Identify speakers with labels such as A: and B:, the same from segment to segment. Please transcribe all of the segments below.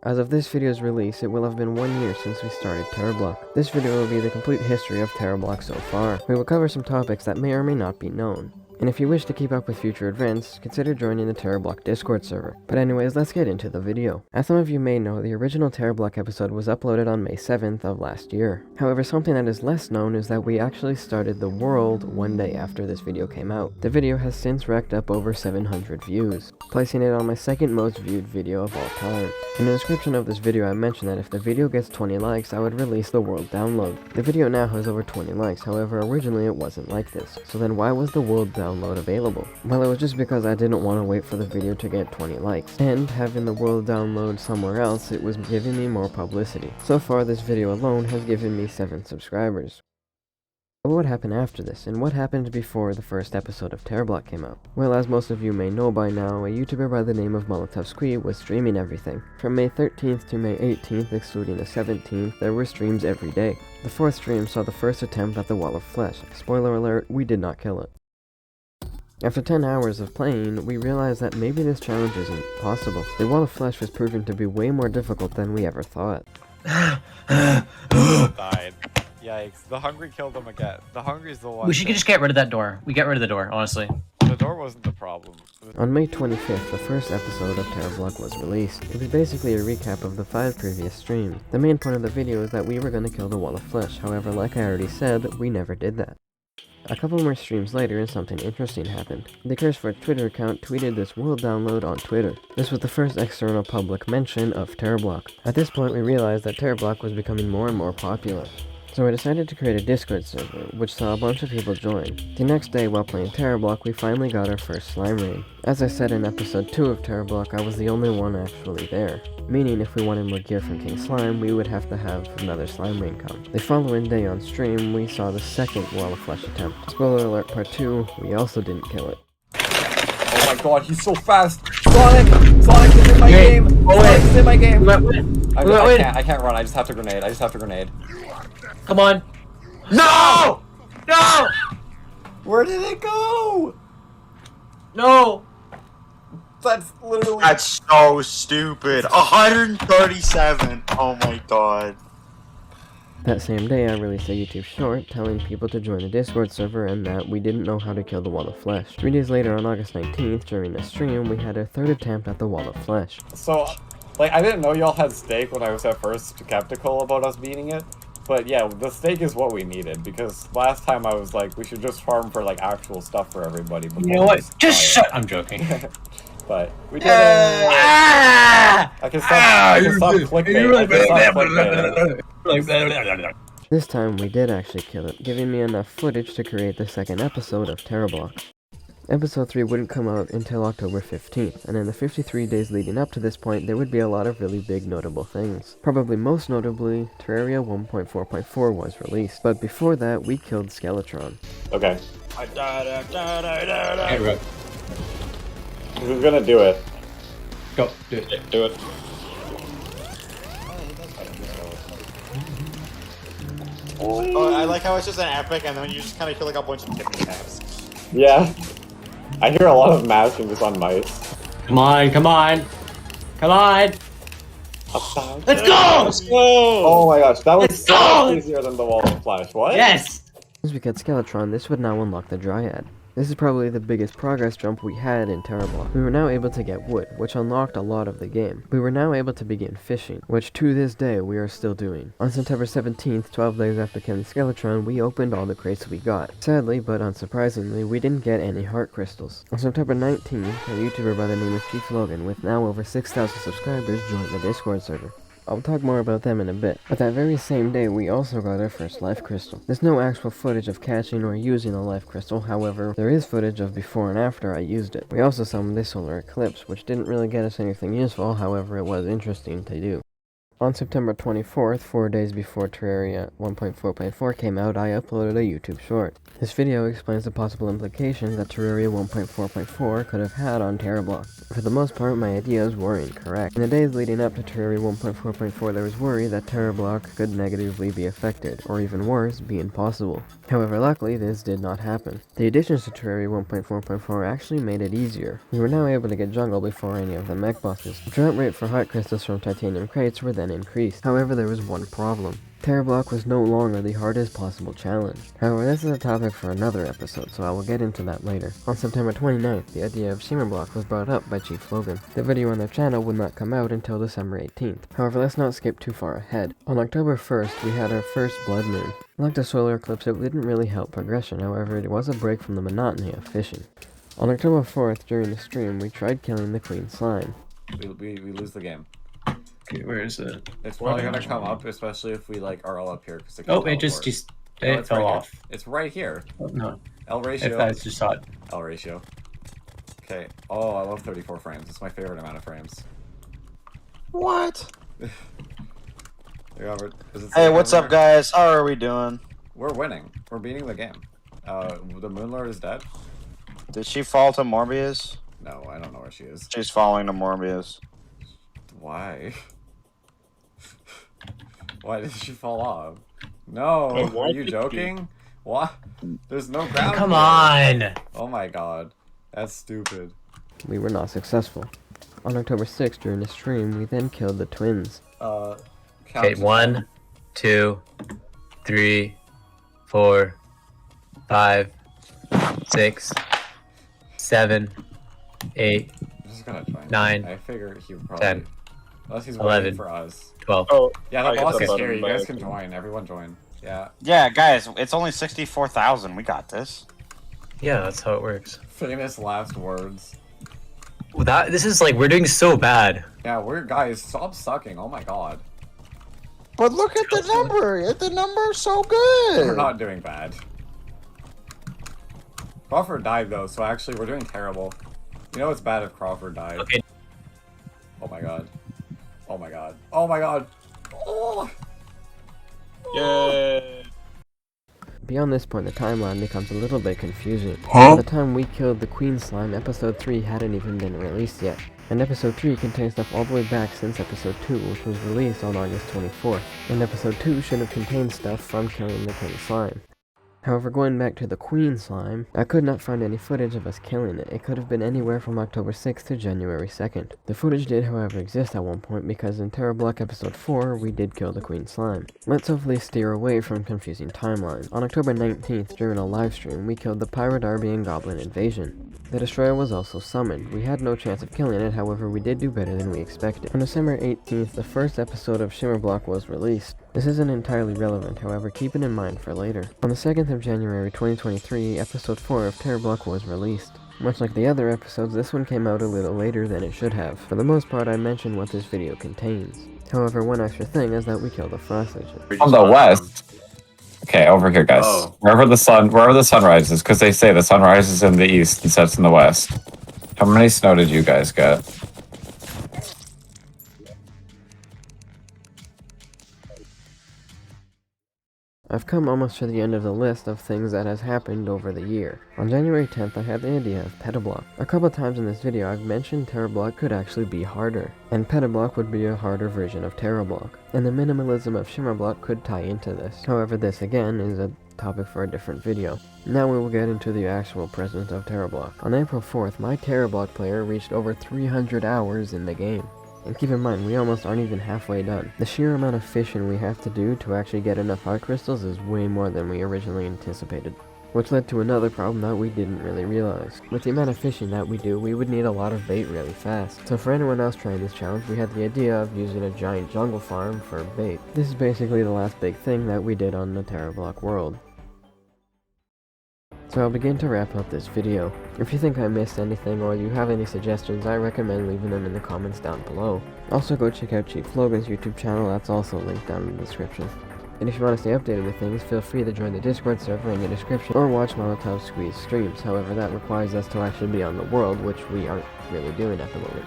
A: As of this video's release, it will have been 1 year since we started TerraBlock. This video will be the complete history of TerraBlock so far. We will cover some topics that may or may not be known. And if you wish to keep up with future events, consider joining the TerraBlock Discord server. But anyways, let's get into the video. As some of you may know, the original TerraBlock episode was uploaded on May 7th of last year. However, something that is less known is that we actually started the world one day after this video came out. The video has since racked up over 700 views, placing it on my second most viewed video of all time. In the description of this video, I mentioned that if the video gets 20 likes, I would release the world download. The video now has over 20 likes, however, originally it wasn't like this. So then why was the world download available? Well, it was just because I didn't want to wait for the video to get 20 likes, and having the world download somewhere else, it was giving me more publicity. So far, this video alone has given me 7 subscribers. But what happened after this, and what happened before the first episode of TerraBlock came out? Well, as most of you may know by now, a YouTuber by the name of Molotov Squee was streaming everything. From May 13th to May 18th, excluding the 17th, there were streams every day. The 4th stream saw the first attempt at the Wall of Flesh. Spoiler alert, we did not kill it. After 10 hours of playing, we realized that maybe this challenge isn't possible. The Wall of Flesh was proving to be way more difficult than we ever thought.
B: Died. Yikes. The hungry killed them again. The hungry is the one.
C: We should just get rid of that door. We get rid of the door, honestly.
B: The door wasn't the problem.
A: On May 25th, the first episode of TerraBlock was released. It was basically a recap of the 5 previous streams. The main point of the video is that we were going to kill the Wall of Flesh, however, like I already said, we never did that. A couple more streams later and something interesting happened. The Curseforge Twitter account tweeted this world download on Twitter. This was the first external public mention of TerraBlock. At this point we realized that TerraBlock was becoming more and more popular. So I decided to create a Discord server, which saw a bunch of people join. The next day, while playing TerraBlock, we finally got our first slime raid. As I said in episode 2 of TerraBlock, I was the only one actually there, meaning if we wanted more gear from King Slime, we would have to have another slime raid come. The following day on stream, we saw the second Wall of Flesh attempt. Spoiler alert part 2, we also didn't kill it.
B: Oh my god, he's so fast! Sonic! Sonic is in my game! Sonic is in my game! I can't run, I just have to grenade.
C: Come on. No! No!
B: Where did it go?
C: No!
B: That's literally...
D: That's so stupid. 137. Oh my god.
A: That same day, I released a YouTube short telling people to join the Discord server and that we didn't know how to kill the Wall of Flesh. 3 days later, on August 19th, during a stream, we had our 3rd attempt at the Wall of Flesh.
B: So, like, I didn't know y'all had steak when I was at first skeptical about us beating it. But yeah, the steak is what we needed, because last time I was like, we should just farm for, like, actual stuff for everybody.
C: You know what? Just shut! I'm joking.
B: But we did it! I can stop clickbait.
A: This time, we did actually kill it, giving me enough footage to create the second episode of TerraBlock. Episode 3 wouldn't come out until October 15th, and in the 53 days leading up to this point, there would be a lot of really big notable things. Probably most notably, Terraria 1.4.4 was released, but before that, we killed Skeletron.
B: Okay.
C: Hey, Rook.
B: Who's gonna do it?
C: Go. Do it.
B: Do it.
D: Oh, I like how it's just an epic and then you just kind of feel like a bunch of different tabs.
B: Yeah. I hear a lot of mashing just on mice.
C: Come on, come on. Come on. Let's go!
D: Let's go!
B: Oh my gosh, that was
C: Let's
B: so
C: go!
B: much easier than the Wall of Flesh. What?
C: Yes!
A: Since we killed Skeletron, this would now unlock the Dryad. This is probably the biggest progress jump we had in TerraBlock. We were now able to get wood, which unlocked a lot of the game. We were now able to begin fishing, which to this day we are still doing. On September 17th, 12 days after killing Skeletron, we opened all the crates we got. Sadly, but unsurprisingly, we didn't get any heart crystals. On September 19th, a YouTuber by the name of Chief Logan, with now over 6,000 subscribers, joined the Discord server. I'll talk more about them in a bit, but that very same day we also got our first life crystal. There's no actual footage of catching or using a life crystal, however, there is footage of before and after I used it. We also summoned this solar eclipse, which didn't really get us anything useful, however it was interesting to do. On September 24th, 4 days before Terraria 1.4.4 came out, I uploaded a YouTube short. This video explains the possible implications that Terraria 1.4.4 could have had on TerraBlock. For the most part, my ideas were incorrect. In the days leading up to Terraria 1.4.4, there was worry that TerraBlock could negatively be affected, or even worse, be impossible. However, luckily, this did not happen. The additions to Terraria 1.4.4 actually made it easier. We were now able to get jungle before any of the mech bosses. The drop rate for heart crystals from titanium crates were then increased. However, there was one problem. TerraBlock was no longer the hardest possible challenge. However, this is a topic for another episode, so I will get into that later. On September 29th, the idea of Shimmerblock was brought up by Chief Logan. The video on their channel would not come out until December 18th. However, let's not skip too far ahead. On October 1st, we had our first blood moon. Like the solar eclipse, it didn't really help progression, however, it was a break from the monotony of fishing. On October 4th, during the stream, we tried killing the Queen Slime.
B: We lose the game.
C: Okay, where is it?
B: It's probably gonna come up, especially if we like are all up here. Cause it
C: Oh, it just
B: No,
C: it
B: it's
C: fell
B: right
C: off.
B: Here. It's right here.
C: Oh, no,
B: L ratio.
C: I just saw it.
B: L ratio. Okay. Oh, I love 34 frames. It's my favorite amount of frames.
D: What?
B: Is
D: Hey, what's up, guys? How are we doing?
B: We're winning. We're beating the game. The Moonlord is dead?
D: Did she fall to Morbius?
B: No, I don't know where she is.
D: She's falling to Morbius.
B: Why? Why did she fall off? No, are you joking? What? There's no ground.
C: Come
B: here.
C: on!
B: Oh my god. That's stupid.
A: We were not successful. On October 6th, during the stream, we then killed the twins.
C: Okay, 1, 2, 3, 4, 5, 6, 7, 8,
B: I'm just gonna join.
C: 9,
B: I figure he would probably.
C: 10,
B: Unless he's
C: 11,
B: waiting for us.
C: 12.
E: Oh,
B: Yeah,
E: I
B: the
E: hit
B: boss
E: the
B: is
E: button
B: here. You
E: by
B: guys can
E: accident.
B: join. Everyone join. Yeah.
D: Yeah, guys, it's only 64,000. We got this.
C: Yeah, that's how it works.
B: Famous last words.
C: Well, this is like, we're doing so bad.
B: Yeah, we're guys. Stop sucking. Oh my god.
D: But look at the number. The number's so
B: We're
D: good.
B: not doing bad. Crawford died though, so actually we're doing terrible. You know it's bad if Crawford died.
C: Okay.
B: Oh my god. Oh my god. Oh my god. Oh.
E: Yay!
A: Beyond this point, the timeline becomes a little bit confusing. By the time we killed the Queen Slime, Episode 3 hadn't even been released yet. And Episode 3 contains stuff all the way back since Episode 2, which was released on August 24th. And Episode 2 should have contained stuff from killing the Queen Slime. However, going back to the Queen Slime, I could not find any footage of us killing it. It could have been anywhere from October 6th to January 2nd. The footage did, however, exist at one point because in TerraBlock Episode 4, we did kill the Queen Slime. Let's hopefully steer away from confusing timelines. On October 19th, during a livestream, we killed the Pirate Arbian Goblin Invasion. The Destroyer was also summoned. We had no chance of killing it, however we did do better than we expected. On December 18th, the first episode of Shimmerblock was released. This isn't entirely relevant, however keep it in mind for later. On the 2nd of January 2023, episode 4 of TerraBlock was released. Much like the other episodes, this one came out a little later than it should have. For the most part, I mentioned what this video contains. However, one extra thing is that we killed a Frost Agent.
B: From the west. Okay, over here, guys.
C: Oh.
B: Wherever the sun rises, because they say the sun rises in the east and sets in the west. How many snow did you guys get?
A: I've come almost to the end of the list of things that has happened over the year. On January 10th, I had the idea of Petablock. A couple times in this video, I've mentioned TerraBlock could actually be harder, and Petablock would be a harder version of TerraBlock, and the minimalism of Shimmerblock could tie into this. However, this again is a topic for a different video. Now we will get into the actual presence of TerraBlock. On April 4th, my TerraBlock player reached over 300 hours in the game. And keep in mind, we almost aren't even halfway done. The sheer amount of fishing we have to do to actually get enough heart crystals is way more than we originally anticipated. Which led to another problem that we didn't really realize. With the amount of fishing that we do, we would need a lot of bait really fast. So for anyone else trying this challenge, we had the idea of using a giant jungle farm for bait. This is basically the last big thing that we did on the TerraBlock world. So I'll begin to wrap up this video. If you think I missed anything or you have any suggestions, I recommend leaving them in the comments down below. Also go check out Chief Logan's YouTube channel, that's also linked down in the description. And if you want to stay updated with things, feel free to join the Discord server in the description or watch Molotov Squeeze streams, however that requires us to actually be on the world, which we aren't really doing at the moment.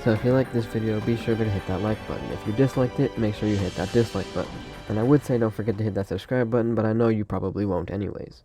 A: So if you liked this video, be sure to hit that like button. If you disliked it, make sure you hit that dislike button. And I would say don't forget to hit that subscribe button, but I know you probably won't anyways.